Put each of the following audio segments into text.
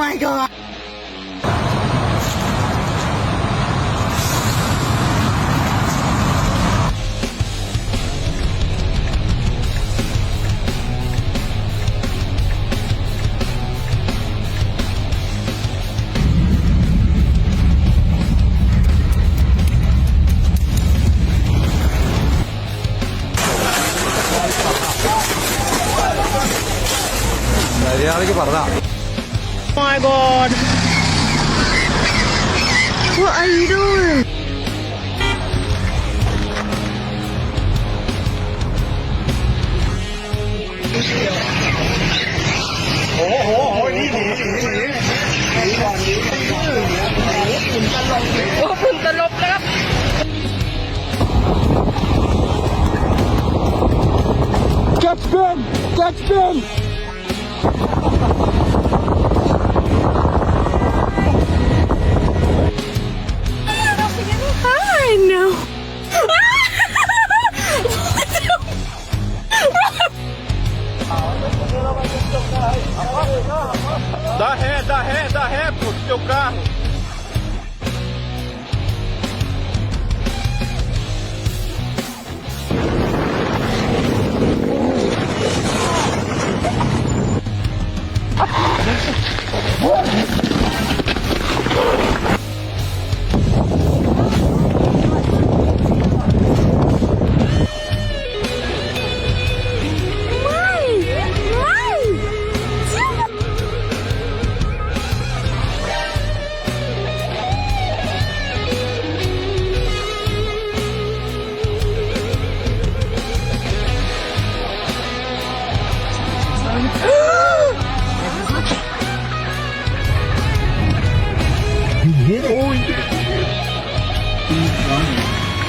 my god! Oh my god! What are you doing? Get Ben! Get Ben! I know. Dá ré, pô, do teu carro.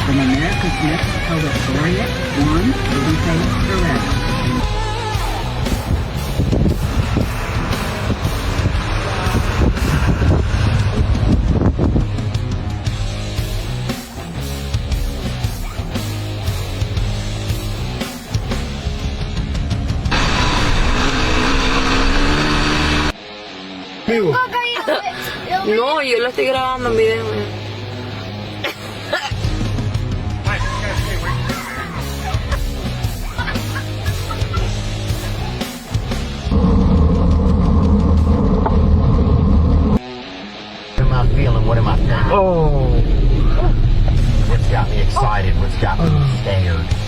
From America's Next Poet 1, Felipe Perez. No, yo lo estoy grabando en video. What am I feeling? What am I thinking? Oh! What's got me excited? What's got me scared?